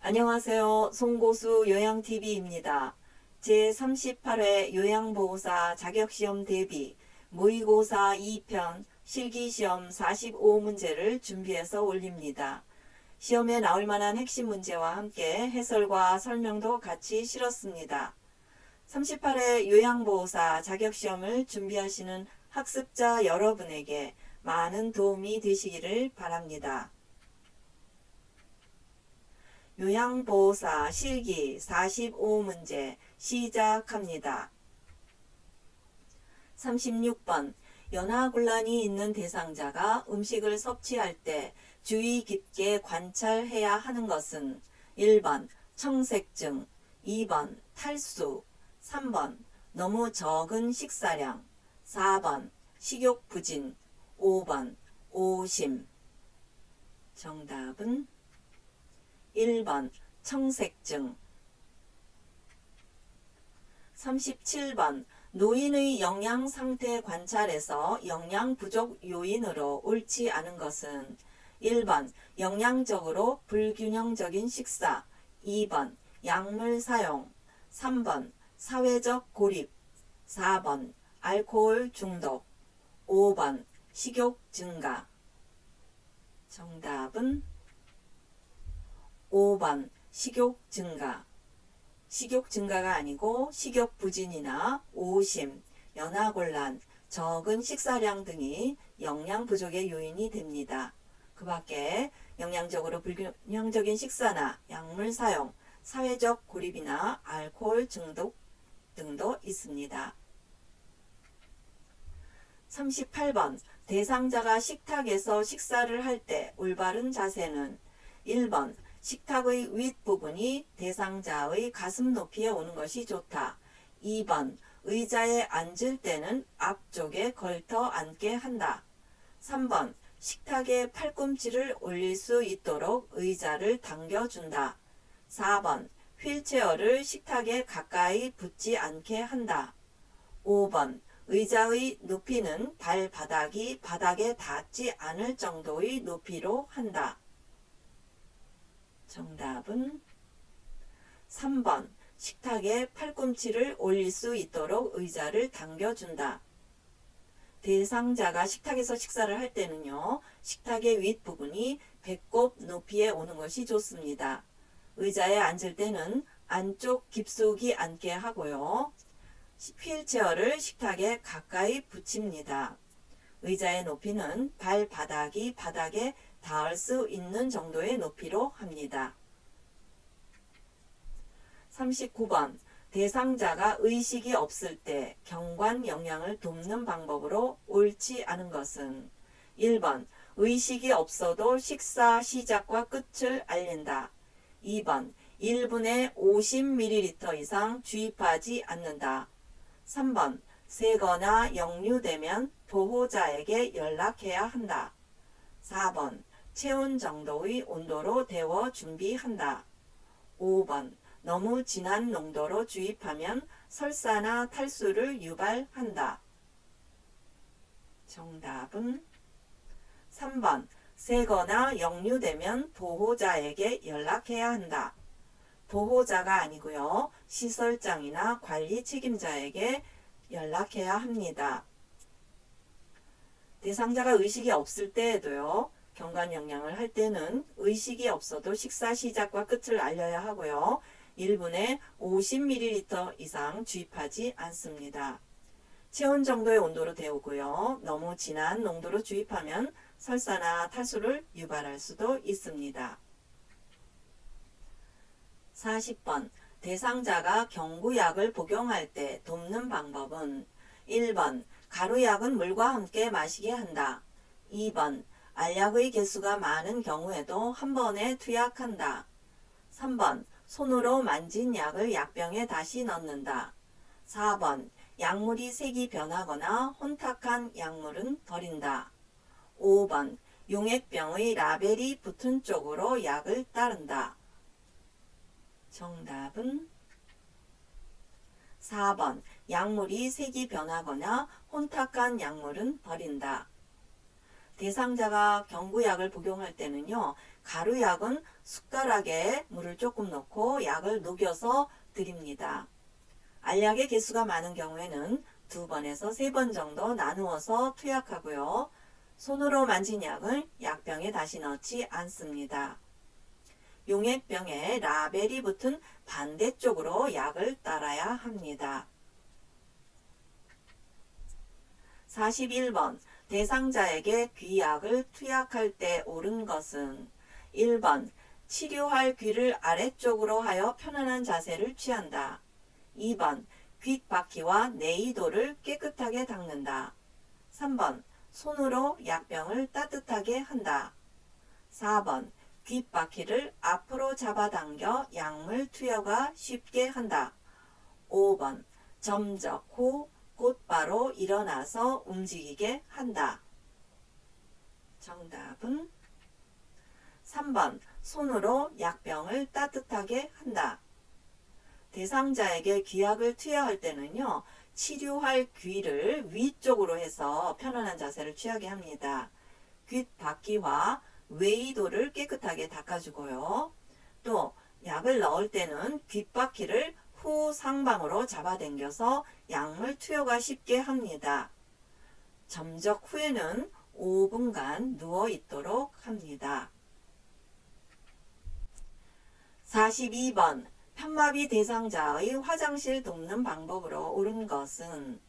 안녕하세요. 송고수 요양TV입니다. 제38회 요양보호사 자격시험 대비 모의고사 2편 실기시험 45문제를 준비해서 올립니다. 시험에 나올 만한 핵심 문제와 함께 해설과 설명도 같이 실었습니다. 38회 요양보호사 자격시험을 준비하시는 학습자 여러분에게 많은 도움이 되시기를 바랍니다. 요양보호사 실기 45문제 시작합니다. 36번 연하곤란이 있는 대상자가 음식을 섭취할 때 주의 깊게 관찰해야 하는 것은 1번 청색증, 2번 탈수, 3번 너무 적은 식사량, 4번 식욕부진, 5번 오심. 정답은 1번 청색증. 37번 노인의 영양상태 관찰에서 영양 부족 요인으로 옳지 않은 것은 1번 영양적으로 불균형적인 식사, 2번 약물 사용, 3번 사회적 고립, 4번 알코올 중독, 5번 식욕 증가. 정답은 5번 식욕 증가. 식욕 증가가 아니고 식욕 부진이나 오심, 연하곤란, 적은 식사량 등이 영양 부족의 요인이 됩니다. 그 밖에 영양적으로 불균형적인 식사나 약물 사용, 사회적 고립이나 알코올 중독 등도 있습니다. 38번 대상자가 식탁에서 식사를 할 때 올바른 자세는 1번 식탁의 윗부분이 대상자의 가슴 높이에 오는 것이 좋다. 2번 의자에 앉을 때는 앞쪽에 걸터 앉게 한다. 3번 식탁에 팔꿈치를 올릴 수 있도록 의자를 당겨준다. 4번 휠체어를 식탁에 가까이 붙지 않게 한다. 5번 의자의 높이는 발바닥이 바닥에 닿지 않을 정도의 높이로 한다. 정답은 3번 식탁에 팔꿈치를 올릴 수 있도록 의자를 당겨준다. 대상자가 식탁에서 식사를 할 때는요, 식탁의 윗부분이 배꼽 높이에 오는 것이 좋습니다. 의자에 앉을 때는 안쪽 깊숙이 앉게 하고요. 휠체어를 식탁에 가까이 붙입니다. 의자의 높이는 발바닥이 바닥에 닿을 수 있는 정도의 높이로 합니다. 39번 대상자가 의식이 없을 때 경관 영양을 돕는 방법으로 옳지 않은 것은 1번 의식이 없어도 식사 시작과 끝을 알린다. 2번 1분에 50ml 이상 주입하지 않는다. 3번 새거나 역류되면 보호자에게 연락해야 한다. 4번 체온 정도의 온도로 데워 준비한다. 5번 너무 진한 농도로 주입하면 설사나 탈수를 유발한다. 정답은 3번 새거나 역류되면 보호자에게 연락해야 한다. 보호자가 아니고요. 시설장이나 관리 책임자에게 연락해야 합니다. 대상자가 의식이 없을 때에도요. 경관 영양을 할 때는 의식이 없어도 식사 시작과 끝을 알려야 하고요. 1분에 50ml 이상 주입하지 않습니다. 체온 정도의 온도로 데우고요. 너무 진한 농도로 주입하면 설사나 탈수를 유발할 수도 있습니다. 40번 대상자가 경구약을 복용할 때 돕는 방법은 1번 가루약은 물과 함께 마시게 한다. 2번 알약의 개수가 많은 경우에도 한 번에 투약한다. 3번 손으로 만진 약을 약병에 다시 넣는다. 4번 약물이 색이 변하거나 혼탁한 약물은 버린다. 5번 용액병의 라벨이 붙은 쪽으로 약을 따른다. 정답은 4번 약물이 색이 변하거나 혼탁한 약물은 버린다. 대상자가 경구약을 복용할 때는요. 가루약은 숟가락에 물을 조금 넣고 약을 녹여서 드립니다. 알약의 개수가 많은 경우에는 2번에서 3번 정도 나누어서 투약하고요. 손으로 만진 약을 약병에 다시 넣지 않습니다. 용액병에 라벨이 붙은 반대쪽으로 약을 따라야 합니다. 41번 대상자에게 귀약을 투약할 때 옳은 것은 1번 치료할 귀를 아래쪽으로 하여 편안한 자세를 취한다. 2번 귓바퀴와 내이도를 깨끗하게 닦는다. 3번 손으로 약병을 따뜻하게 한다. 4번 귓바퀴를 앞으로 잡아당겨 약물 투여가 쉽게 한다. 5번 점적 후 곧바로 일어나서 움직이게 한다. 정답은 3번 손으로 약병을 따뜻하게 한다. 대상자에게 귀약을 투여할 때는요. 치료할 귀를 위쪽으로 해서 편안한 자세를 취하게 합니다. 귓바퀴와 외이도를 깨끗하게 닦아주고요. 또 약을 넣을 때는 귓바퀴를 후 상방으로 잡아당겨서 약물 투여가 쉽게 합니다. 점적 후에는 5분간 누워 있도록 합니다. 42번 편마비 대상자의 화장실 돕는 방법으로 옳은 것은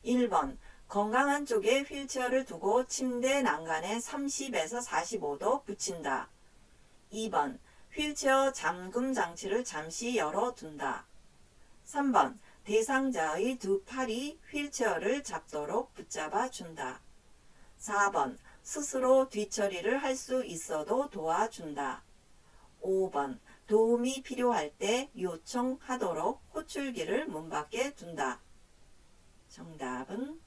1번 건강한 쪽에 휠체어를 두고 침대 난간에 30에서 45도 붙인다. 2번 휠체어 잠금 장치를 잠시 열어둔다. 3번 대상자의 두 팔이 휠체어를 잡도록 붙잡아 준다. 4번 스스로 뒤처리를 할 수 있어도 도와준다. 5번 도움이 필요할 때 요청하도록 호출기를 문 밖에 둔다. 정답은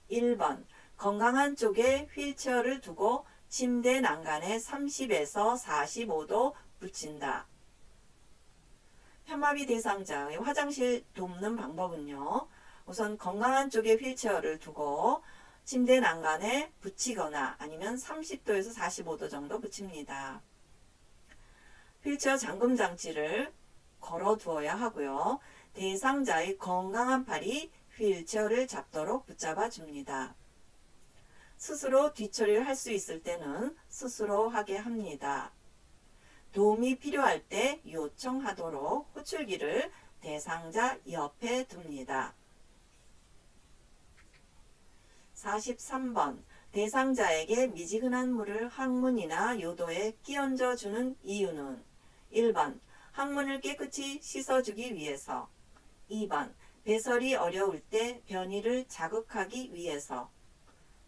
1번 건강한 쪽에 휠체어를 두고 침대 난간에 30에서 45도 붙인다. 편마비 대상자의 화장실 돕는 방법은요. 우선 건강한 쪽에 휠체어를 두고 침대 난간에 붙이거나 아니면 30도에서 45도 정도 붙입니다. 휠체어 잠금 장치를 걸어 두어야 하고요. 대상자의 건강한 팔이 휠체어를 잡도록 붙잡아 줍니다. 스스로 뒤처리를 할 수 있을 때는 스스로 하게 합니다. 도움이 필요할 때 요청하도록 호출기를 대상자 옆에 둡니다. 43번 대상자에게 미지근한 물을 항문이나 요도에 끼얹어 주는 이유는 1번 항문을 깨끗이 씻어주기 위해서 2번 배설이 어려울 때 변이를 자극하기 위해서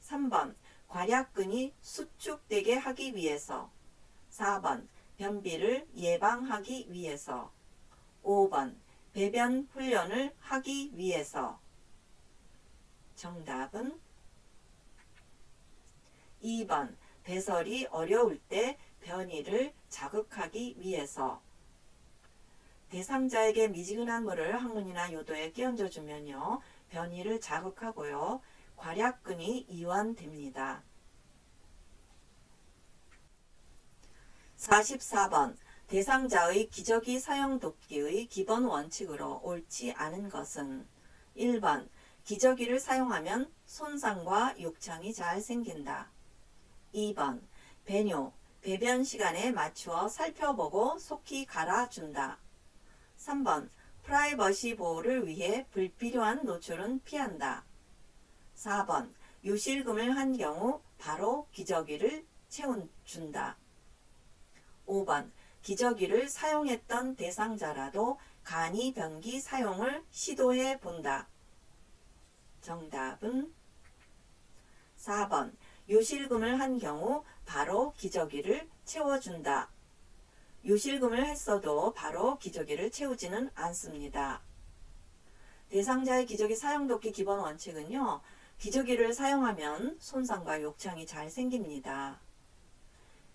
3번 괄약근이 수축되게 하기 위해서 4번 변비를 예방하기 위해서 5번 배변 훈련을 하기 위해서 정답은 2번 배설이 어려울 때 변이를 자극하기 위해서 대상자에게 미지근한 물을 항문이나 요도에 끼얹어 주면요. 변이를 자극하고요. 괄약근이 이완됩니다. 44번 대상자의 기저귀 사용 돕기의 기본 원칙으로 옳지 않은 것은 1번 기저귀를 사용하면 손상과 욕창이 잘 생긴다. 2번 배뇨, 배변 시간에 맞추어 살펴보고 속히 갈아준다. 3번 프라이버시 보호를 위해 불필요한 노출은 피한다. 4번 요실금을 한 경우 바로 기저귀를 채워준다. 5번 기저귀를 사용했던 대상자라도 간이 변기 사용을 시도해 본다. 정답은 4번 요실금을 한 경우 바로 기저귀를 채워준다. 요실금을 했어도 바로 기저귀를 채우지는 않습니다. 대상자의 기저귀 사용 돕기 기본 원칙은요. 기저귀를 사용하면 손상과 욕창이 잘 생깁니다.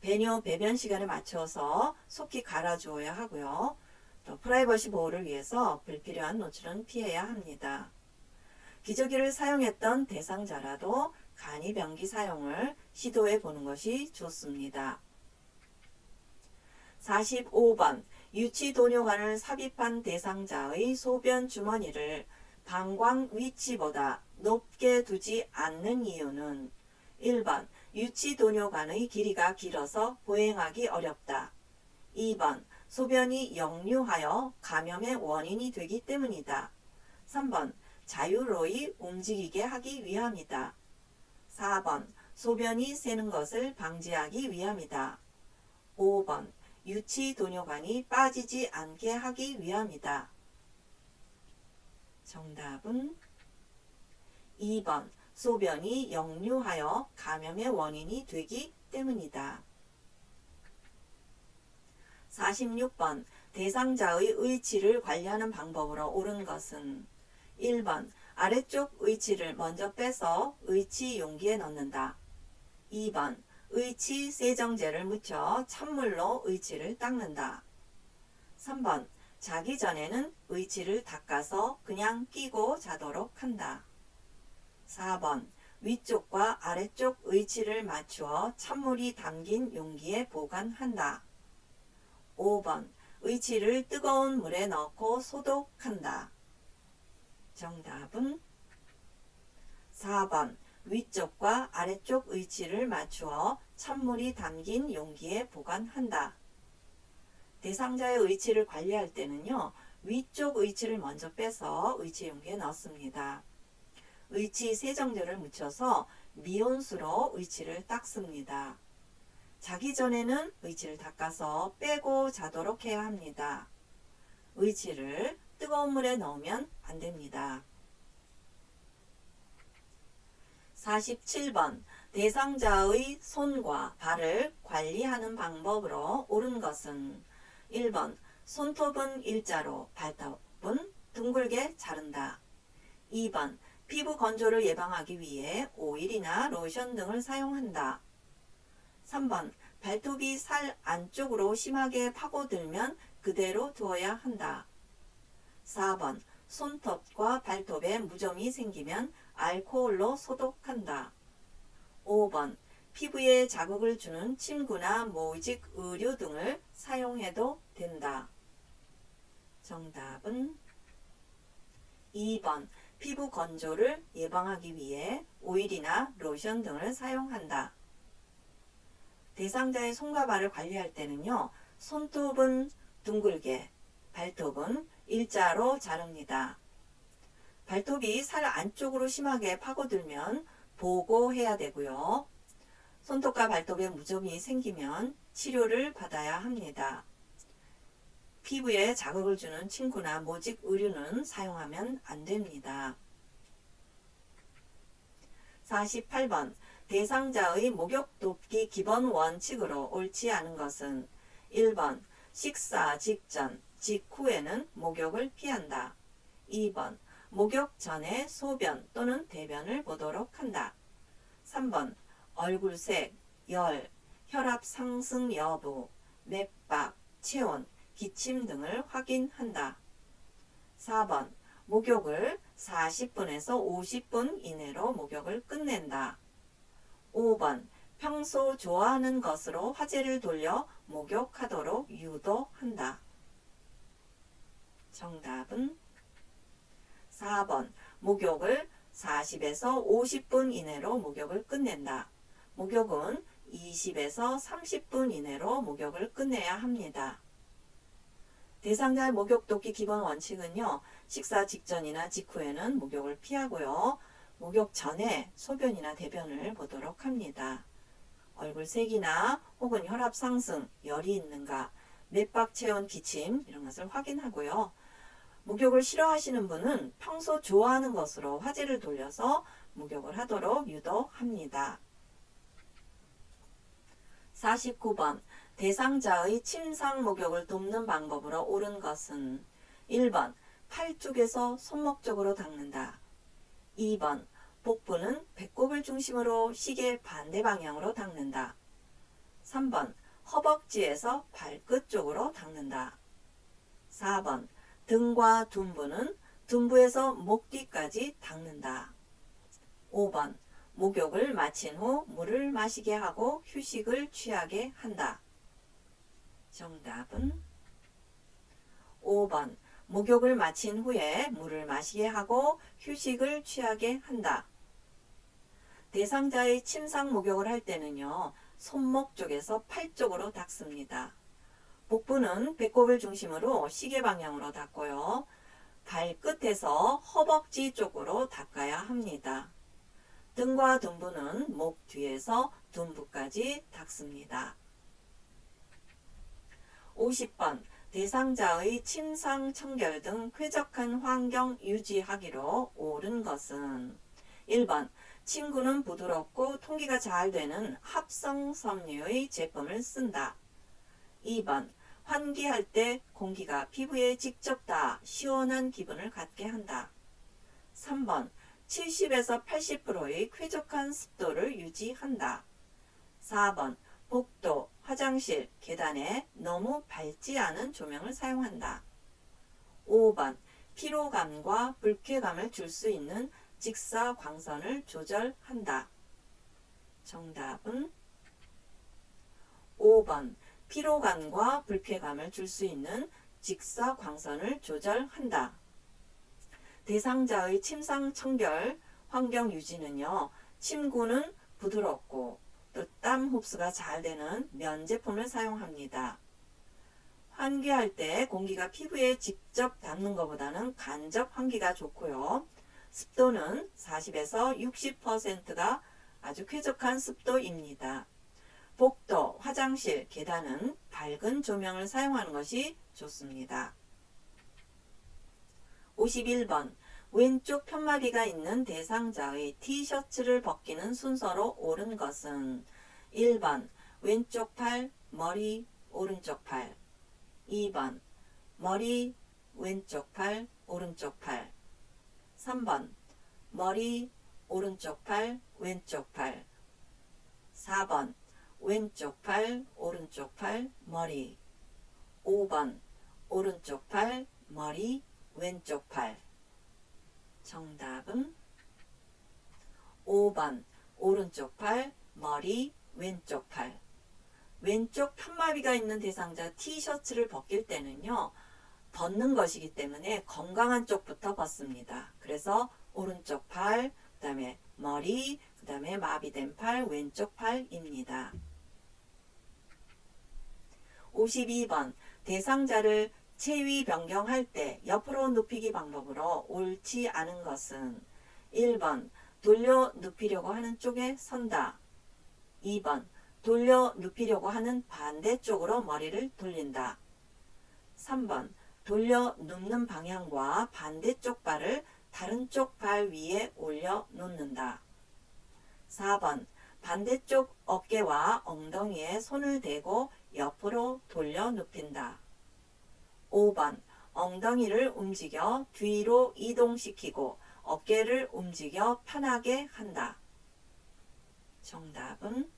배뇨, 배변 시간에 맞춰서 속히 갈아주어야 하고요. 또 프라이버시 보호를 위해서 불필요한 노출은 피해야 합니다. 기저귀를 사용했던 대상자라도 간이병기 사용을 시도해 보는 것이 좋습니다. 45번 유치도뇨관을 삽입한 대상자의 소변 주머니를 방광 위치보다 높게 두지 않는 이유는 1번 유치도뇨관의 길이가 길어서 보행하기 어렵다. 2번 소변이 역류하여 감염의 원인이 되기 때문이다. 3번 자유로이 움직이게 하기 위함이다. 4번 소변이 새는 것을 방지하기 위함이다. 5번 유치도뇨관이 빠지지 않게 하기 위함이다. 정답은 2번 소변이 역류하여 감염의 원인이 되기 때문이다. 46번 대상자의 의치를 관리하는 방법으로 옳은 것은 1번 아래쪽 의치를 먼저 빼서 의치 용기에 넣는다. 2번 의치 세정제를 묻혀 찬물로 의치를 닦는다. 3번 자기 전에는 의치를 닦아서 그냥 끼고 자도록 한다. 4번 위쪽과 아래쪽 의치를 맞추어 찬물이 담긴 용기에 보관한다. 5번 의치를 뜨거운 물에 넣고 소독한다. 정답은 4번 위쪽과 아래쪽 의치를 맞추어 찬물이 담긴 용기에 보관한다. 대상자의 의치를 관리할 때는요. 위쪽 의치를 먼저 빼서 의치 용기에 넣습니다. 의치 세정제를 묻혀서 미온수로 의치를 닦습니다. 자기 전에는 의치를 닦아서 빼고 자도록 해야 합니다. 의치를 뜨거운 물에 넣으면 안 됩니다. 47번 대상자의 손과 발을 관리하는 방법으로 옳은 것은 1번 손톱은 일자로 발톱은 둥글게 자른다. 2번 피부 건조를 예방하기 위해 오일이나 로션 등을 사용한다. 3번 발톱이 살 안쪽으로 심하게 파고들면 그대로 두어야 한다. 4번 손톱과 발톱에 무좀이 생기면 알코올로 소독한다. 5번 피부에 자극을 주는 침구나 모직 의류 등을 사용해도 된다. 정답은 2번 피부 건조를 예방하기 위해 오일이나 로션 등을 사용한다. 대상자의 손과 발을 관리할 때는요. 손톱은 둥글게, 발톱은 일자로 자릅니다. 발톱이 살 안쪽으로 심하게 파고들면 보고해야 되고요. 손톱과 발톱에 무좀이 생기면 치료를 받아야 합니다. 피부에 자극을 주는 침구나 모직 의류는 사용하면 안 됩니다. 48번 대상자의 목욕 돕기 기본 원칙으로 옳지 않은 것은 1번 식사 직전, 직후에는 목욕을 피한다. 2번 목욕 전에 소변 또는 대변을 보도록 한다. 3번 얼굴색, 열, 혈압 상승 여부, 맥박, 체온, 기침 등을 확인한다. 4번 목욕을 40분에서 50분 이내로 목욕을 끝낸다. 5번 평소 좋아하는 것으로 화제를 돌려 목욕하도록 유도한다. 정답은 4번 목욕을 40에서 50분 이내로 목욕을 끝낸다. 목욕은 20에서 30분 이내로 목욕을 끝내야 합니다. 대상자의 목욕 돕기 기본 원칙은요. 식사 직전이나 직후에는 목욕을 피하고요. 목욕 전에 소변이나 대변을 보도록 합니다. 얼굴색이나 혹은 혈압 상승, 열이 있는가, 맥박, 체온, 기침 이런 것을 확인하고요. 목욕을 싫어하시는 분은 평소 좋아하는 것으로 화제를 돌려서 목욕을 하도록 유도합니다. 49번 대상자의 침상 목욕을 돕는 방법으로 옳은 것은 1번 팔 쪽에서 손목 쪽으로 닦는다. 2번 복부는 배꼽을 중심으로 시계 반대 방향으로 닦는다. 3번 허벅지에서 발끝 쪽으로 닦는다. 4번 등과 둔부는 둔부에서 목 뒤까지 닦는다. 5번 목욕을 마친 후 물을 마시게 하고 휴식을 취하게 한다. 정답은 5번 목욕을 마친 후에 물을 마시게 하고 휴식을 취하게 한다. 대상자의 침상 목욕을 할 때는요. 손목 쪽에서 팔 쪽으로 닦습니다. 복부는 배꼽을 중심으로 시계 방향으로 닦고요. 발끝에서 허벅지 쪽으로 닦아야 합니다. 등과 둔부는 목 뒤에서 둔부까지 닦습니다. 50번 대상자의 침상, 청결 등 쾌적한 환경 유지하기로 옳은 것은 1번 침구는 부드럽고 통기가 잘 되는 합성 섬유의 제품을 쓴다. 2번 환기할 때 공기가 피부에 직접 닿아 시원한 기분을 갖게 한다. 3번 70에서 80%의 쾌적한 습도를 유지한다. 4번 복도, 화장실, 계단에 너무 밝지 않은 조명을 사용한다. 5번 피로감과 불쾌감을 줄 수 있는 직사광선을 조절한다. 정답은 5번 피로감과 불쾌감을 줄 수 있는 직사광선을 조절한다. 대상자의 침상 청결 환경 유지는요. 침구는 부드럽고 또 땀 흡수가 잘 되는 면 제품을 사용합니다. 환기할 때 공기가 피부에 직접 닿는 것보다는 간접 환기가 좋고요. 습도는 40에서 60%가 아주 쾌적한 습도입니다. 복도, 화장실, 계단은 밝은 조명을 사용하는 것이 좋습니다. 51번 왼쪽 편마비가 있는 대상자의 티셔츠를 벗기는 순서로 옳은 것은 1번 왼쪽 팔, 머리, 오른쪽 팔 2번 머리, 왼쪽 팔, 오른쪽 팔 3번 머리, 오른쪽 팔, 왼쪽 팔 4번 왼쪽 팔, 오른쪽 팔, 머리 5번 오른쪽 팔, 머리, 왼쪽 팔 정답은 5번 오른쪽 팔, 머리, 왼쪽 팔 왼쪽 편마비가 있는 대상자 티셔츠를 벗길 때는요. 벗는 것이기 때문에 건강한 쪽부터 벗습니다. 그래서 오른쪽 팔, 그 다음에 머리, 그 다음에 마비된 팔, 왼쪽 팔입니다. 52번 대상자를 체위 변경할 때 옆으로 눕히기 방법으로 옳지 않은 것은 1번 돌려 눕히려고 하는 쪽에 선다. 2번 돌려 눕히려고 하는 반대쪽으로 머리를 돌린다. 3번 돌려 눕는 방향과 반대쪽 발을 다른 쪽 발 위에 올려 놓는다. 4번 반대쪽 어깨와 엉덩이에 손을 대고 옆으로 돌려 눕힌다. 5번 엉덩이를 움직여 뒤로 이동시키고 어깨를 움직여 편하게 한다. 정답은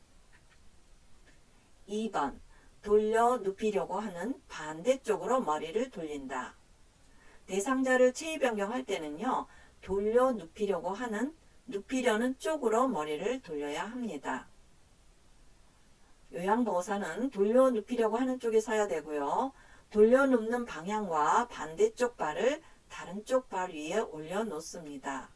2번 돌려 눕히려고 하는 반대쪽으로 머리를 돌린다. 대상자를 체위 변경할 때는요. 돌려 눕히려고 하는 눕히려는 쪽으로 머리를 돌려야 합니다. 요양보호사는 돌려 눕히려고 하는 쪽에 서야 되고요. 돌려 눕는 방향과 반대쪽 발을 다른 쪽 발 위에 올려 놓습니다.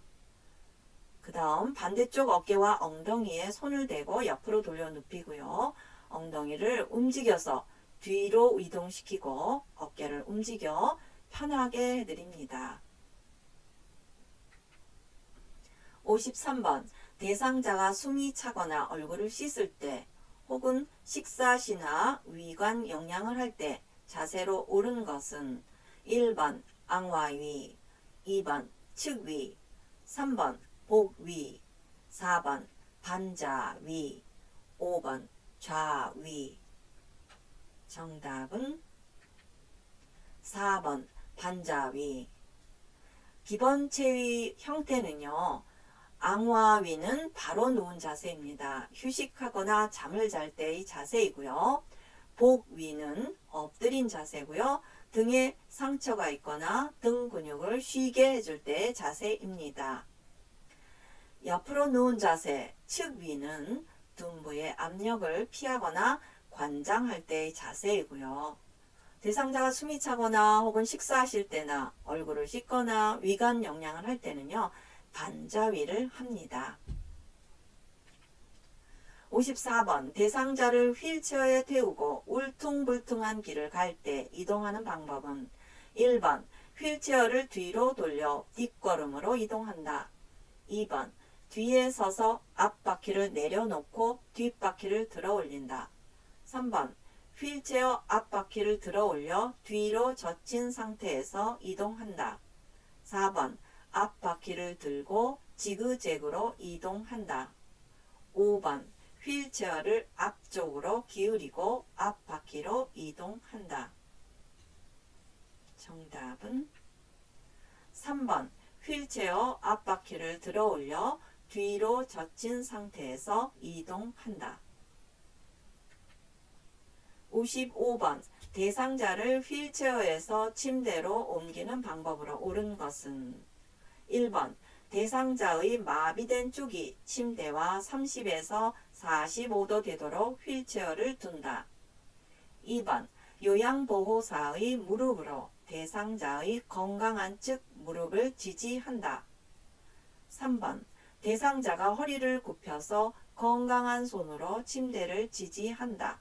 그 다음 반대쪽 어깨와 엉덩이에 손을 대고 옆으로 돌려 눕히고요. 엉덩이를 움직여서 뒤로 이동시키고 어깨를 움직여 편하게 해드립니다. 53번 대상자가 숨이 차거나 얼굴을 씻을 때 혹은 식사 시나 위관 영양을 할 때 자세로 옳은 것은 1번 앙와위, 2번 측위, 3번 복위, 4번 반자위, 5번 좌위. 정답은 4번 반자위. 기본 체위 형태는요. 앙와위는 바로 누운 자세입니다. 휴식하거나 잠을 잘 때의 자세이고요. 복위는 엎드린 자세고요. 등에 상처가 있거나 등 근육을 쉬게 해줄 때의 자세입니다. 옆으로 누운 자세, 측 위는 둔부의 압력을 피하거나 관장할 때의 자세이고요. 대상자가 숨이 차거나 혹은 식사하실 때나 얼굴을 씻거나 위관 영양을 할 때는요, 반자위를 합니다. 54번 대상자를 휠체어에 태우고 울퉁불퉁한 길을 갈 때 이동하는 방법은 1번 휠체어를 뒤로 돌려 뒷걸음으로 이동한다. 2번 뒤에 서서 앞바퀴를 내려놓고 뒷바퀴를 들어 올린다. 3번 휠체어 앞바퀴를 들어 올려 뒤로 젖힌 상태에서 이동한다. 4번 앞바퀴를 들고 지그재그로 이동한다. 5번 휠체어를 앞쪽으로 기울이고 앞바퀴로 이동한다. 정답은 3번 휠체어 앞바퀴를 들어 올려 뒤로 젖힌 상태에서 이동한다. 55번 대상자를 휠체어에서 침대로 옮기는 방법으로 옳은 것은 1번 대상자의 마비된 쪽이 침대와 30에서 45도 되도록 휠체어를 둔다. 2번 요양보호사의 무릎으로 대상자의 건강한 측 무릎을 지지한다. 3번 대상자가 허리를 굽혀서 건강한 손으로 침대를 지지한다.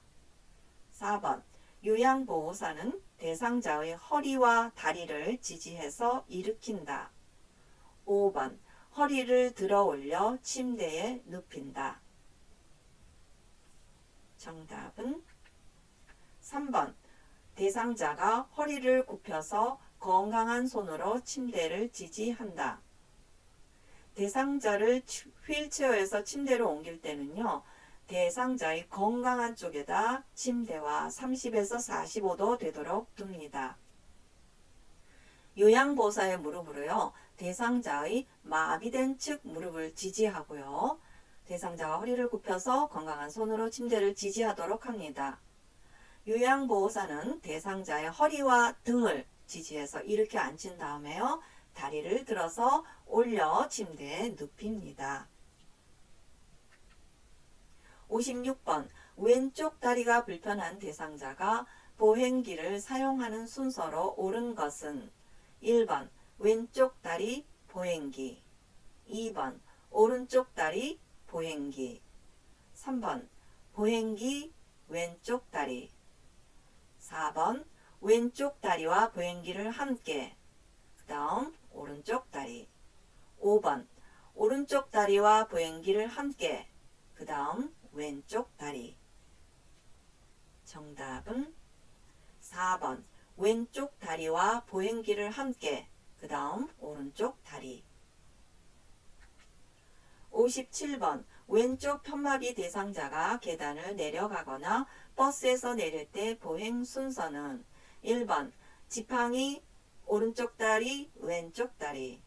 4번 요양보호사는 대상자의 허리와 다리를 지지해서 일으킨다. 5번 허리를 들어 올려 침대에 눕힌다. 정답은 3번 대상자가 허리를 굽혀서 건강한 손으로 침대를 지지한다. 대상자를 휠체어에서 침대로 옮길 때는요, 대상자의 건강한 쪽에다 침대와 30에서 45도 되도록 둡니다. 요양보호사의 무릎으로요, 대상자의 마비된 측 무릎을 지지하고요. 대상자가 허리를 굽혀서 건강한 손으로 침대를 지지하도록 합니다. 요양보호사는 대상자의 허리와 등을 지지해서 이렇게 앉힌 다음에요. 다리를 들어서 올려 침대에 눕힙니다. 56번 왼쪽 다리가 불편한 대상자가 보행기를 사용하는 순서로 옳은 것은 1번 왼쪽 다리 보행기, 2번 오른쪽 다리 보행기, 3번 보행기 왼쪽 다리, 4번 왼쪽 다리와 보행기를 함께, 그 다음 오른쪽 다리, 5번 오른쪽 다리와 보행기를 함께, 그 다음 왼쪽 다리. 정답은 4번 왼쪽 다리와 보행기를 함께, 그 다음 오른쪽 다리. 57번 왼쪽 편마비 대상자가 계단을 내려가거나 버스에서 내릴 때 보행 순서는 1번 지팡이 오른쪽 다리 왼쪽 다리,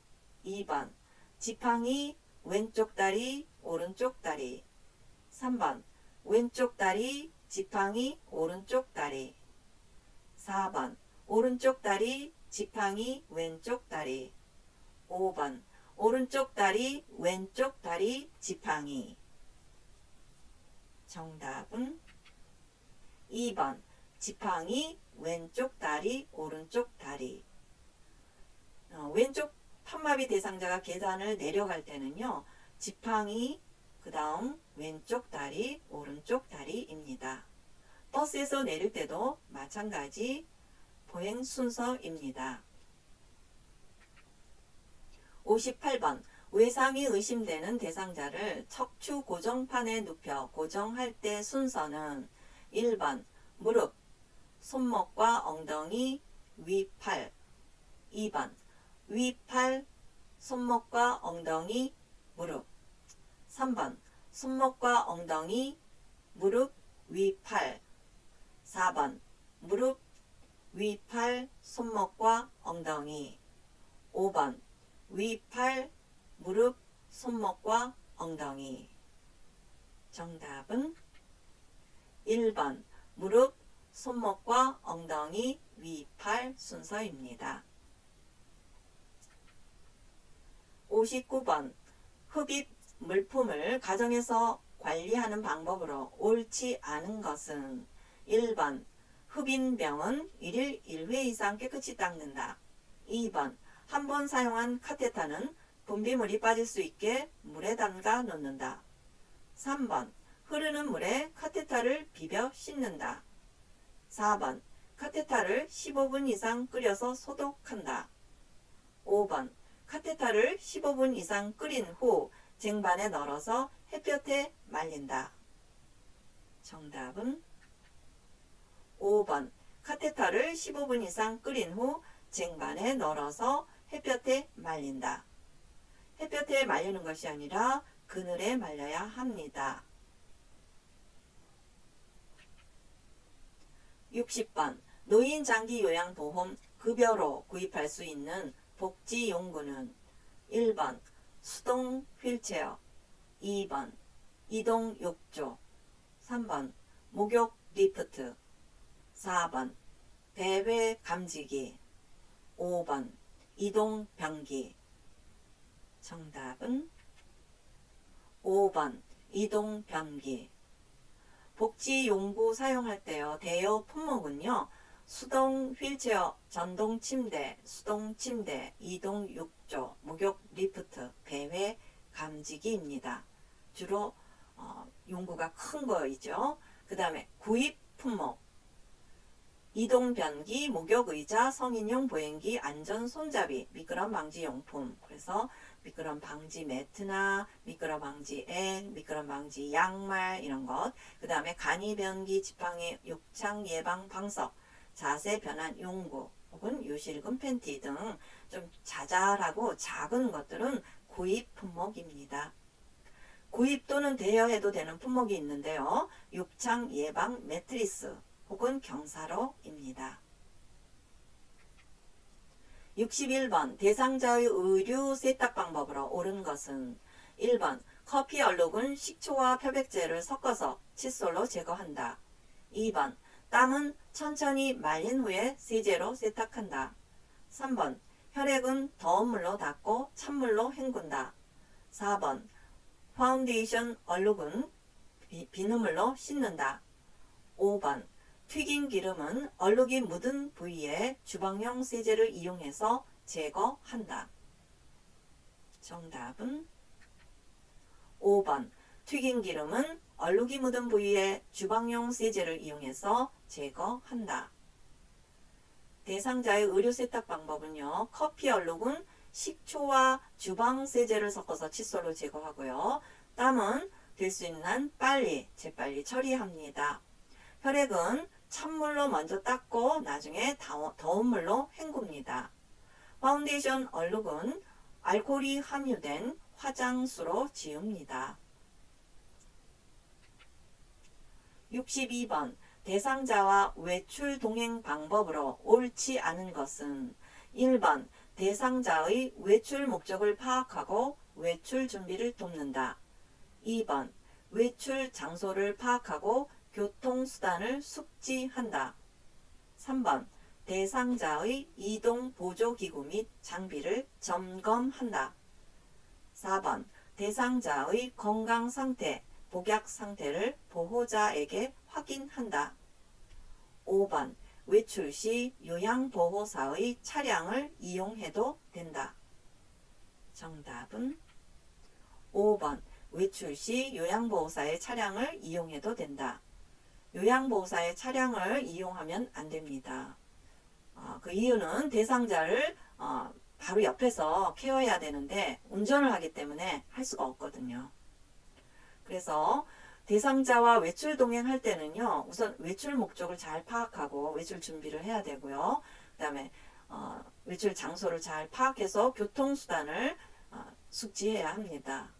2번 지팡이 왼쪽 다리 오른쪽 다리, 3번 왼쪽 다리 지팡이 오른쪽 다리, 4번 오른쪽 다리 지팡이 왼쪽 다리, 5번 오른쪽 다리 왼쪽 다리 지팡이. 정답은 2번 지팡이 왼쪽 다리 오른쪽 다리. 왼쪽 편마비 대상자가 계단을 내려갈 때는요, 지팡이 그 다음 왼쪽 다리 오른쪽 다리입니다. 버스에서 내릴 때도 마찬가지 보행 순서입니다. 58번 외상이 의심되는 대상자를 척추 고정판에 눕혀 고정할 때 순서는 1번 무릎, 손목과 엉덩이, 위팔, 2번 위팔, 손목과 엉덩이, 무릎, 3번 손목과 엉덩이, 무릎, 위팔, 4번 무릎, 위팔, 손목과 엉덩이, 5번 위팔, 무릎, 손목과 엉덩이. 정답은 1번 무릎, 손목과 엉덩이, 위팔 순서입니다. 59번 흡입 물품을 가정에서 관리하는 방법으로 옳지 않은 것은 1번 흡인병은 1일 1회 이상 깨끗이 닦는다. 2번 한 번 사용한 카테타는 분비물이 빠질 수 있게 물에 담가 놓는다. 3번 흐르는 물에 카테타를 비벼 씻는다. 4번 카테타를 15분 이상 끓여서 소독한다. 5번 카테타를 15분 이상 끓인 후 쟁반에 널어서 햇볕에 말린다. 정답은 5번 카테타를 15분 이상 끓인 후 쟁반에 널어서 햇볕에 말린다. 햇볕에 말리는 것이 아니라 그늘에 말려야 합니다. 60번 노인장기요양보험 급여로 구입할 수 있는 복지용구는 1번 수동 휠체어, 2번 이동 욕조, 3번 목욕 리프트, 4번 배회 감지기, 5번 이동 변기. 정답은 5번 이동 변기. 복지용구 사용할 때요. 대여 품목은요. 수동 휠체어, 전동 침대, 수동 침대, 이동 욕조, 목욕 리프트, 배회 감지기입니다. 주로 용구가 큰 거이죠. 그 다음에 구입 품목, 이동 변기, 목욕 의자, 성인용 보행기, 안전 손잡이, 미끄럼 방지 용품. 그래서 미끄럼 방지 매트나 미끄럼 방지 액, 미끄럼 방지 양말 이런 것. 그 다음에 간이 변기, 지팡이, 욕창 예방 방석, 자세 변환 용구 혹은 요실금 팬티 등 좀 자잘하고 작은 것들은 구입 품목입니다. 구입 또는 대여해도 되는 품목이 있는데요. 욕창 예방 매트리스 혹은 경사로입니다. 61번 대상자의 의류 세탁 방법으로 옳은 것은 1번 커피 얼룩은 식초와漂白제를 섞어서 칫솔로 제거한다. 2번 땀은 천천히 말린 후에 세제로 세탁한다. 3번 혈액은 더운 물로 닦고 찬물로 헹군다. 4번 파운데이션 얼룩은 비누물로 씻는다. 5번 튀긴 기름은 얼룩이 묻은 부위에 주방용 세제를 이용해서 제거한다. 정답은 5번 튀긴 기름은 얼룩이 묻은 부위에 주방용 세제를 이용해서 제거한다. 대상자의 의류 세탁 방법은요. 커피 얼룩은 식초와 주방 세제를 섞어서 칫솔로 제거하고요. 땀은 될 수 있는 한 빨리 재빨리 처리합니다. 혈액은 찬물로 먼저 닦고 나중에 더운 물로 헹굽니다. 파운데이션 얼룩은 알코올이 함유된 화장수로 지웁니다. 62번 대상자와 외출 동행 방법으로 옳지 않은 것은 1번 대상자의 외출 목적을 파악하고 외출 준비를 돕는다. 2번 외출 장소를 파악하고 교통수단을 숙지한다. 3번 대상자의 이동 보조기구 및 장비를 점검한다. 4번 대상자의 건강상태, 복약상태를 보호자에게 확인한다. 5번 외출 시 요양보호사의 차량을 이용해도 된다. 정답은 5번 외출 시 요양보호사의 차량을 이용해도 된다. 요양보호사의 차량을 이용하면 안 됩니다. 그 이유는 대상자를 바로 옆에서 케어해야 되는데 운전을 하기 때문에 할 수가 없거든요. 그래서 대상자와 외출 동행할 때는요. 우선 외출 목적을 잘 파악하고 외출 준비를 해야 되고요. 그 다음에 외출 장소를 잘 파악해서 교통수단을 숙지해야 합니다.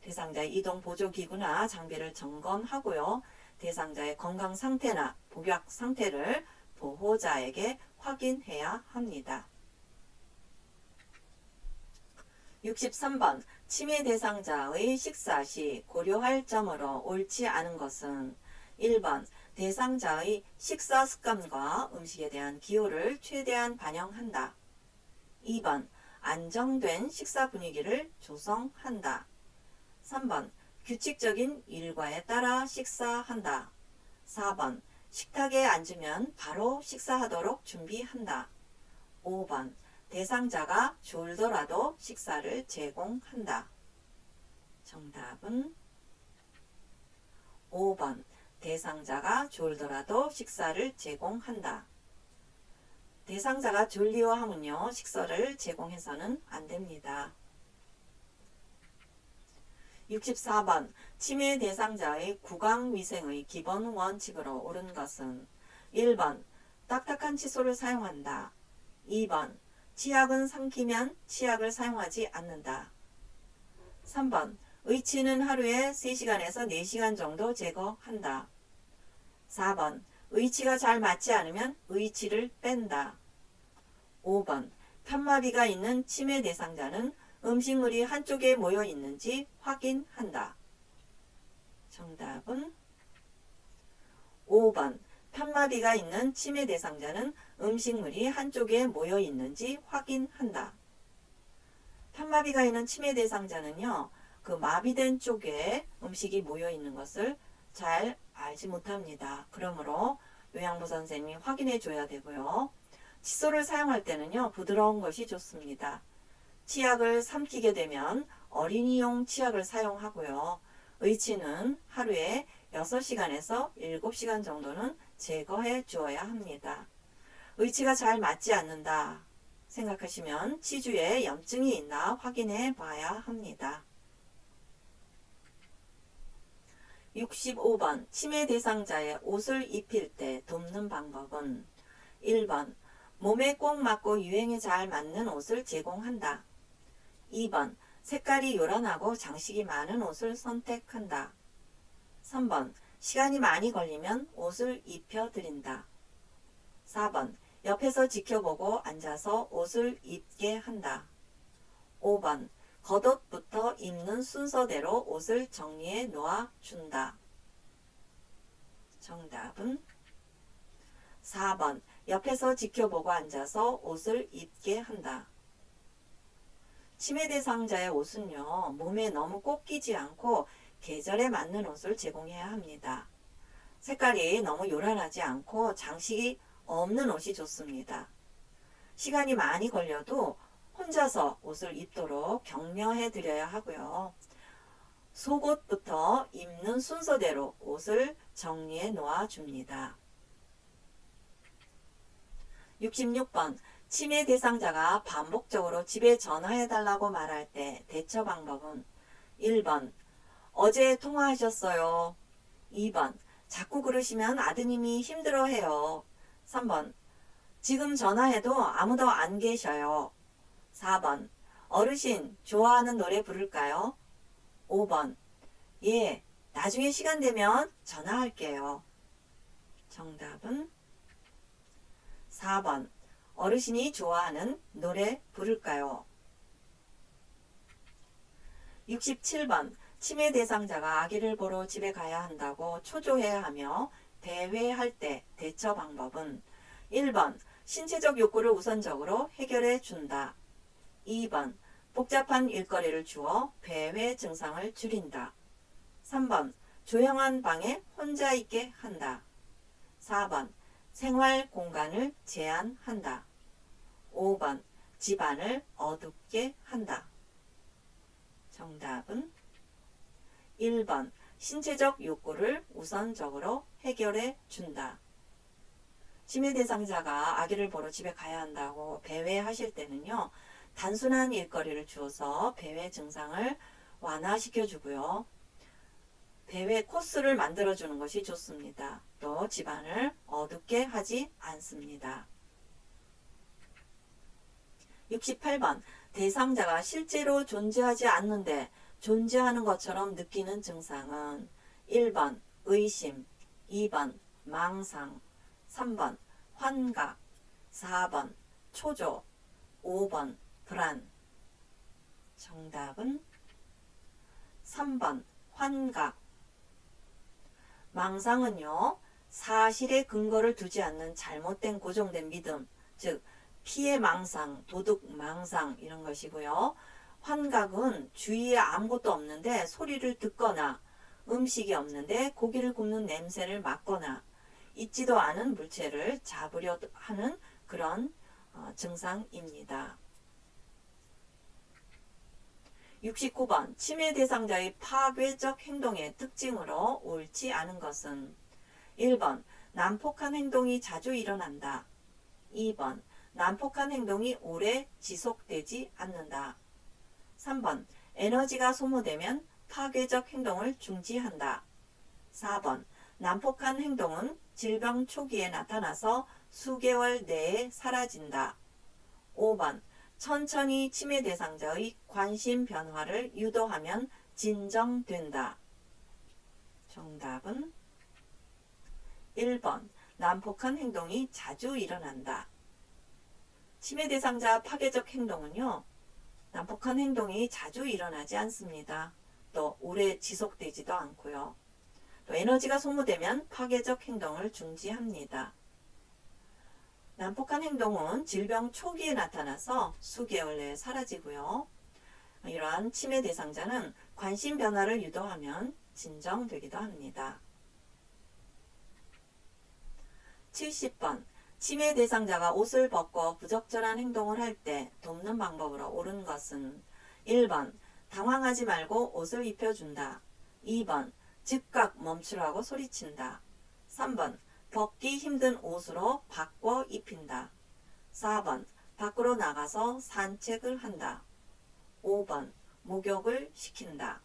대상자의 이동 보조기구나 장비를 점검하고요. 대상자의 건강 상태나 복약 상태를 보호자에게 확인해야 합니다. 63번 치매 대상자의 식사 시 고려할 점으로 옳지 않은 것은 1번 대상자의 식사 습관과 음식에 대한 기호를 최대한 반영한다. 2번 안정된 식사 분위기를 조성한다. 3번 규칙적인 일과에 따라 식사한다. 4번 식탁에 앉으면 바로 식사하도록 준비한다. 5번 대상자가 졸더라도 식사를 제공한다. 정답은 5번 대상자가 졸더라도 식사를 제공한다. 대상자가 졸리워하면요 식사를 제공해서는 안됩니다. 64번 치매 대상자의 구강위생의 기본 원칙으로 옳은 것은 1번 딱딱한 칫솔을 사용한다. 2번 치약은 삼키면 치약을 사용하지 않는다. 3번 의치는 하루에 3시간에서 4시간 정도 제거한다. 4번 의치가 잘 맞지 않으면 의치를 뺀다. 5번 편마비가 있는 치매 대상자는 음식물이 한쪽에 모여 있는지 확인한다. 정답은 5번 편마비가 있는 치매 대상자는 음식물이 한쪽에 모여 있는지 확인한다. 편마비가 있는 치매 대상자는요, 그 마비된 쪽에 음식이 모여 있는 것을 잘 알지 못합니다. 그러므로 요양보 선생님이 확인해 줘야 되고요. 칫솔을 사용할 때는요, 부드러운 것이 좋습니다. 치약을 삼키게 되면 어린이용 치약을 사용하고요. 의치는 하루에 6시간에서 7시간 정도는 제거해 주어야 합니다. 의치가 잘 맞지 않는다 생각하시면 치주에 염증이 있나 확인해 봐야 합니다. 65번 치매 대상자의 옷을 입힐 때 돕는 방법은 1번 몸에 꼭 맞고 유행에 잘 맞는 옷을 제공한다. 2번 색깔이 요란하고 장식이 많은 옷을 선택한다. 3번 시간이 많이 걸리면 옷을 입혀드린다. 4번 옆에서 지켜보고 앉아서 옷을 입게 한다. 5번 겉옷부터 입는 순서대로 옷을 정리해 놓아준다. 정답은 4번 옆에서 지켜보고 앉아서 옷을 입게 한다. 치매 대상자의 옷은요, 몸에 너무 꼭 끼지 않고 계절에 맞는 옷을 제공해야 합니다. 색깔이 너무 요란하지 않고 장식이 없는 옷이 좋습니다. 시간이 많이 걸려도 혼자서 옷을 입도록 격려해 드려야 하고요. 속옷부터 입는 순서대로 옷을 정리해 놓아 줍니다. 66번 치매 대상자가 반복적으로 집에 전화해 달라고 말할 때 대처 방법은 1번 어제 통화하셨어요. 2번 자꾸 그러시면 아드님이 힘들어해요. 3번 지금 전화해도 아무도 안 계셔요. 4번 어르신 좋아하는 노래 부를까요? 5번 예, 나중에 시간 되면 전화할게요. 정답은 4번 어르신이 좋아하는 노래 부를까요? 67번 치매 대상자가 아기를 보러 집에 가야 한다고 초조해야 하며 배회할 때 대처 방법은 1번 신체적 욕구를 우선적으로 해결해 준다. 2번 복잡한 일거리를 주어 배회 증상을 줄인다. 3번 조용한 방에 혼자 있게 한다. 4번 생활 공간을 제한한다. 5번 집안을 어둡게 한다. 정답은 1번 신체적 욕구를 우선적으로 해결해 준다. 치매 대상자가 아기를 보러 집에 가야 한다고 배회하실 때는요, 단순한 일거리를 주어서 배회 증상을 완화시켜 주고요. 배회 코스를 만들어 주는 것이 좋습니다. 또 집안을 어둡게 하지 않습니다. 68번 대상자가 실제로 존재하지 않는데 존재하는 것처럼 느끼는 증상은 1번 의심, 2번 망상, 3번 환각, 4번 초조, 5번 불안. 정답은 3번 환각. 망상은요, 사실에 근거를 두지 않는 잘못된 고정된 믿음, 즉 피해 망상, 도둑 망상 이런 것이고요. 환각은 주위에 아무것도 없는데 소리를 듣거나 음식이 없는데 고기를 굽는 냄새를 맡거나 있지도 않은 물체를 잡으려 하는 그런 증상입니다. 69번 치매 대상자의 파괴적 행동의 특징으로 옳지 않은 것은 1번 난폭한 행동이 자주 일어난다. 2번 난폭한 행동이 오래 지속되지 않는다. 3번 에너지가 소모되면 파괴적 행동을 중지한다. 4번 난폭한 행동은 질병 초기에 나타나서 수개월 내에 사라진다. 5번 천천히 치매 대상자의 관심 변화를 유도하면 진정된다. 정답은 1번 난폭한 행동이 자주 일어난다. 치매 대상자 파괴적 행동은요, 난폭한 행동이 자주 일어나지 않습니다. 또 오래 지속되지도 않고요. 또 에너지가 소모되면 파괴적 행동을 중지합니다. 난폭한 행동은 질병 초기에 나타나서 수개월 내에 사라지고요. 이러한 치매 대상자는 관심 변화를 유도하면 진정되기도 합니다. 70번 치매 대상자가 옷을 벗고 부적절한 행동을 할 때 돕는 방법으로 옳은 것은 1번 당황하지 말고 옷을 입혀준다. 2번 즉각 멈추라고 소리친다. 3번 벗기 힘든 옷으로 바꿔 입힌다. 4번 밖으로 나가서 산책을 한다. 5번 목욕을 시킨다.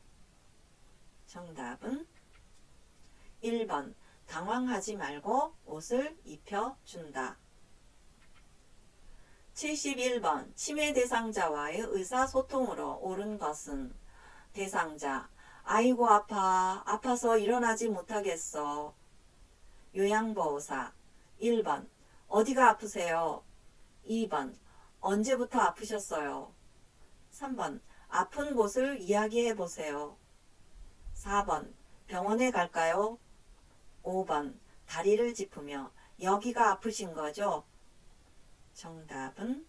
정답은 1번 당황하지 말고 옷을 입혀준다. 71번 치매 대상자와의 의사소통으로 옳은 것은 대상자 아이고 아파서 일어나지 못하겠어. 요양보호사 1번 어디가 아프세요? 2번 언제부터 아프셨어요? 3번 아픈 곳을 이야기해 보세요. 4번 병원에 갈까요? 5번 다리를 짚으며 여기가 아프신 거죠? 정답은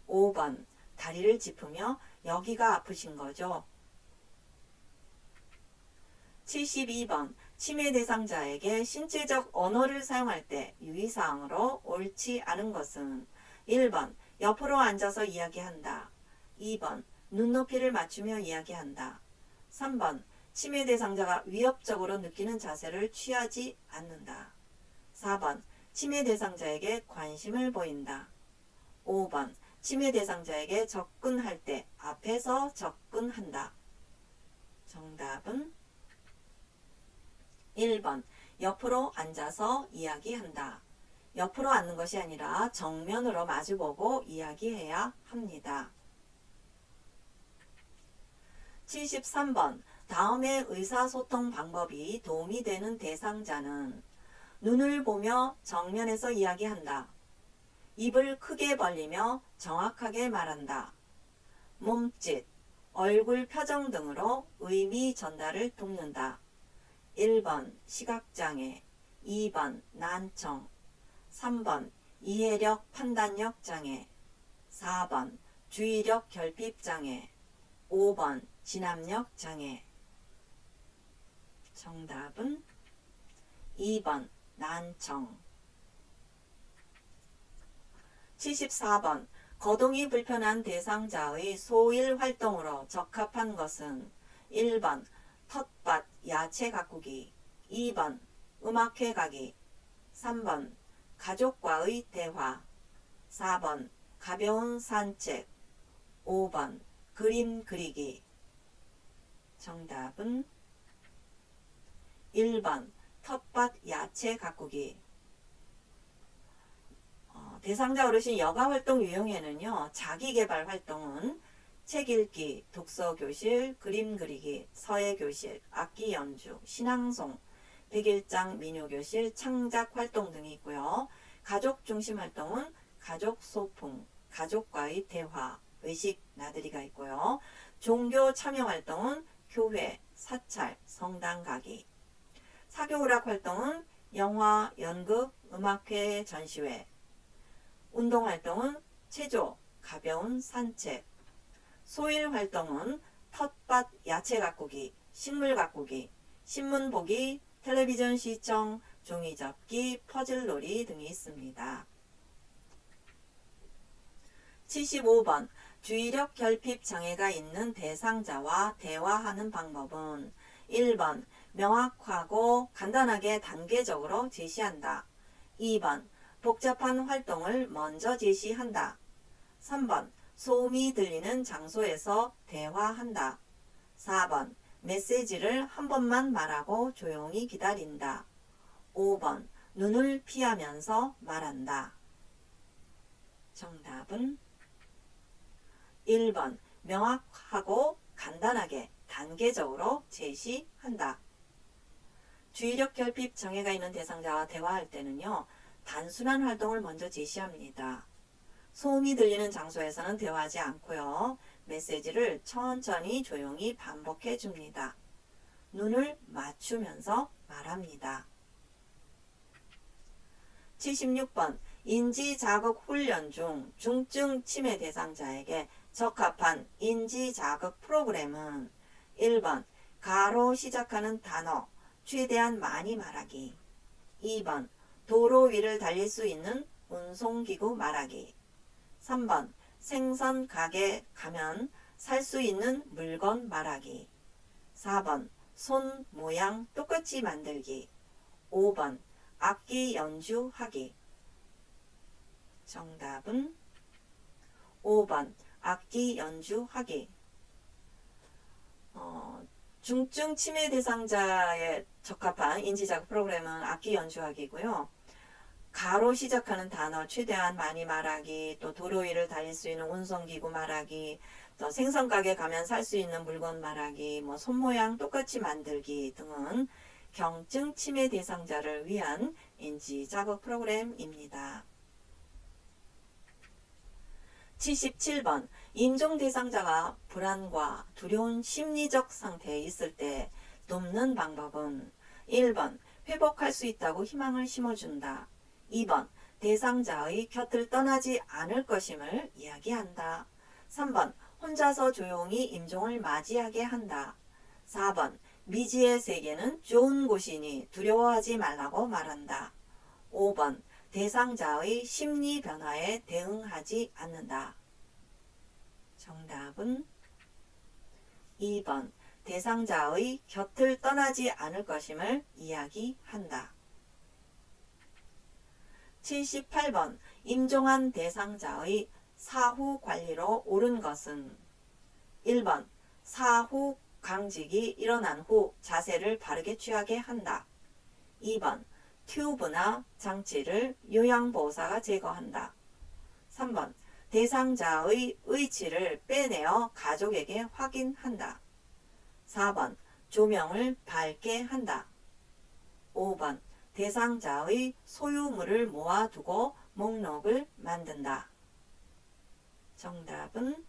5번 다리를 짚으며 여기가 아프신 거죠? 72번 치매 대상자에게 신체적 언어를 사용할 때 유의사항으로 옳지 않은 것은 1번 옆으로 앉아서 이야기한다. 2번 눈높이를 맞추며 이야기한다. 3번 치매 대상자가 위협적으로 느끼는 자세를 취하지 않는다. 4번 치매 대상자에게 관심을 보인다. 5번 치매 대상자에게 접근할 때 앞에서 접근한다. 정답은 1번 옆으로 앉아서 이야기한다. 옆으로 앉는 것이 아니라 정면으로 마주보고 이야기해야 합니다. 73번 다음의 의사소통 방법이 도움이 되는 대상자는 눈을 보며 정면에서 이야기한다. 입을 크게 벌리며 정확하게 말한다. 몸짓, 얼굴 표정 등으로 의미 전달을 돕는다. 1번 시각장애, 2번 난청, 3번 이해력 판단력 장애, 4번 주의력 결핍 장애, 5번 진압력 장애. 정답은 2번 난청. 74번 거동이 불편한 대상자의 소일 활동으로 적합한 것은 1번 텃밭 야채 가꾸기, 2번 음악회 가기, 3번 가족과의 대화, 4번 가벼운 산책, 5번 그림 그리기. 정답은 1번 텃밭 야채 가꾸기. 대상자 어르신 여가활동 유형에는요, 자기개발 활동은 책 읽기, 독서교실, 그림 그리기, 서예교실, 악기 연주, 신앙송, 백일장 민요교실, 창작활동 등이 있고요. 가족 중심 활동은 가족 소풍, 가족과의 대화, 외식 나들이가 있고요. 종교 참여 활동은 교회, 사찰, 성당 가기. 사교오락 활동은 영화, 연극, 음악회, 전시회. 운동활동은 체조, 가벼운 산책. 소일 활동은 텃밭 야채 가꾸기, 식물 가꾸기, 신문 보기, 텔레비전 시청, 종이 접기, 퍼즐 놀이 등이 있습니다. 75번 주의력 결핍 장애가 있는 대상자와 대화하는 방법은 1번 명확하고 간단하게 단계적으로 제시한다. 2번 복잡한 활동을 먼저 제시한다. 3번 소음이 들리는 장소에서 대화한다. 4번 메시지를 한 번만 말하고 조용히 기다린다. 5번 눈을 피하면서 말한다. 정답은 1번 명확하고 간단하게 단계적으로 제시한다. 주의력 결핍 장애가 있는 대상자와 대화할 때는요. 단순한 활동을 먼저 제시합니다. 소음이 들리는 장소에서는 대화하지 않고요. 메시지를 천천히 조용히 반복해 줍니다. 눈을 맞추면서 말합니다. 76번 인지자극 훈련 중 중증 치매 대상자에게 적합한 인지자극 프로그램은 1번 가로 시작하는 단어 최대한 많이 말하기. 2번 도로 위를 달릴 수 있는 운송기구 말하기. 3번 생선 가게 가면 살 수 있는 물건 말하기. 4번 손 모양 똑같이 만들기. 5번 악기 연주하기. 정답은 5번 악기 연주하기. 중증 치매 대상자에 적합한 인지자극 프로그램은 악기 연주하기고요. 가로 시작하는 단어 최대한 많이 말하기, 또 도로 위를 달릴 수 있는 운송기구 말하기, 또 생선가게 가면 살 수 있는 물건 말하기, 손모양 똑같이 만들기 등은 경증 치매 대상자를 위한 인지자극 프로그램입니다. 77번 임종 대상자가 불안과 두려운 심리적 상태에 있을 때 돕는 방법은 1번 회복할 수 있다고 희망을 심어준다. 2번 대상자의 곁을 떠나지 않을 것임을 이야기한다. 3번 혼자서 조용히 임종을 맞이하게 한다. 4번 미지의 세계는 좋은 곳이니 두려워하지 말라고 말한다. 5번 대상자의 심리 변화에 대응하지 않는다. 정답은 2번 대상자의 곁을 떠나지 않을 것임을 이야기한다. 78번 임종한 대상자의 사후 관리로 옳은 것은 1번 사후 강직이 일어난 후 자세를 바르게 취하게 한다. 2번 튜브나 장치를 요양보호사가 제거한다. 3번 대상자의 의치를 빼내어 가족에게 확인한다. 4번 조명을 밝게 한다. 5번 대상자의 소유물을 모아두고 목록을 만든다. 정답은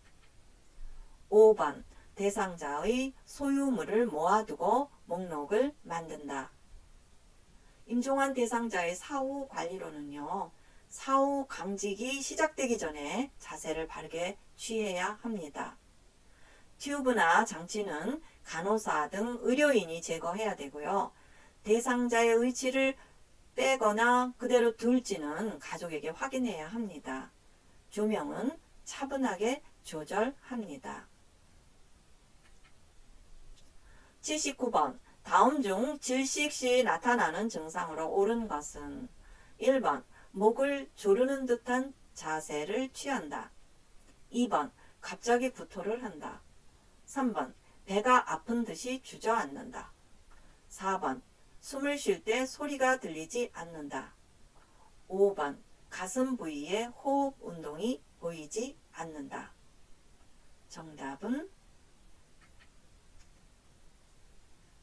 5번 대상자의 소유물을 모아두고 목록을 만든다. 임종한 대상자의 사후 관리로는요. 사후 강직이 시작되기 전에 자세를 바르게 취해야 합니다. 튜브나 장치는 간호사 등 의료인이 제거해야 되고요. 대상자의 의치를 빼거나 그대로 둘지는 가족에게 확인해야 합니다. 조명은 차분하게 조절합니다. 79번 다음 중 질식 시 나타나는 증상으로 옳은 것은 1번 목을 조르는 듯한 자세를 취한다. 2번 갑자기 구토를 한다. 3번 배가 아픈 듯이 주저앉는다. 4번 숨을 쉴 때 소리가 들리지 않는다. 5번 가슴 부위에 호흡 운동이 보이지 않는다. 정답은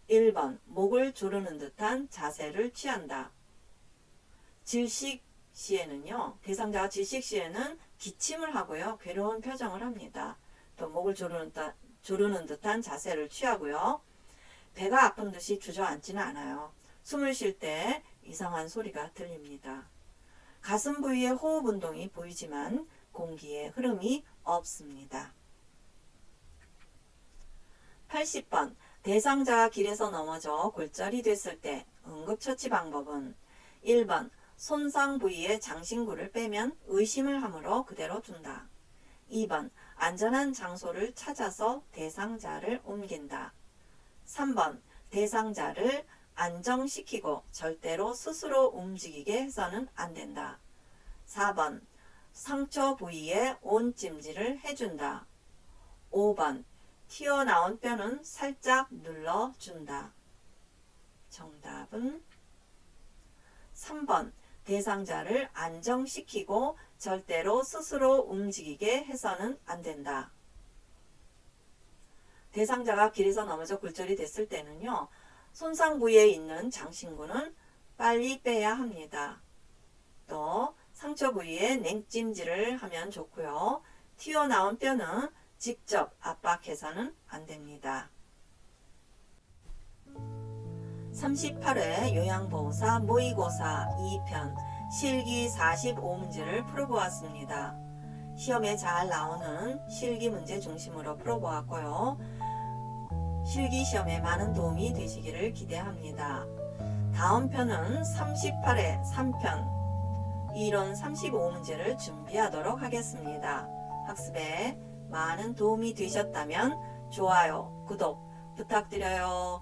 1번 목을 조르는 듯한 자세를 취한다. 질식 시에는요. 대상자가 질식 시에는 기침을 하고요. 괴로운 표정을 합니다. 또 목을 조르는 듯한 자세를 취하고요. 배가 아픈 듯이 주저앉지는 않아요. 숨을 쉴 때 이상한 소리가 들립니다. 가슴 부위에 호흡 운동이 보이지만 공기의 흐름이 없습니다. 80번 대상자가 길에서 넘어져 골절이 됐을 때 응급처치 방법은 1번 손상 부위의 장신구를 빼면 의심을 하므로 그대로 둔다. 2번 안전한 장소를 찾아서 대상자를 옮긴다. 3번 대상자를 안정시키고 절대로 스스로 움직이게 해서는 안 된다. 4번 상처 부위에 온찜질을 해준다. 5번 튀어나온 뼈는 살짝 눌러준다. 정답은 3번 대상자를 안정시키고 절대로 스스로 움직이게 해서는 안 된다. 대상자가 길에서 넘어져 골절이 됐을 때는요. 손상 부위에 있는 장신구는 빨리 빼야 합니다. 또 상처 부위에 냉찜질을 하면 좋고요. 튀어나온 뼈는 직접 압박해서는 안 됩니다. 38회 요양보호사 모의고사 2편 실기 45문제를 풀어보았습니다. 시험에 잘 나오는 실기 문제 중심으로 풀어보았고요. 실기 시험에 많은 도움이 되시기를 기대합니다. 다음 편은 38회 3편 이론 35문제를 준비하도록 하겠습니다. 학습에 많은 도움이 되셨다면 좋아요, 구독 부탁드려요.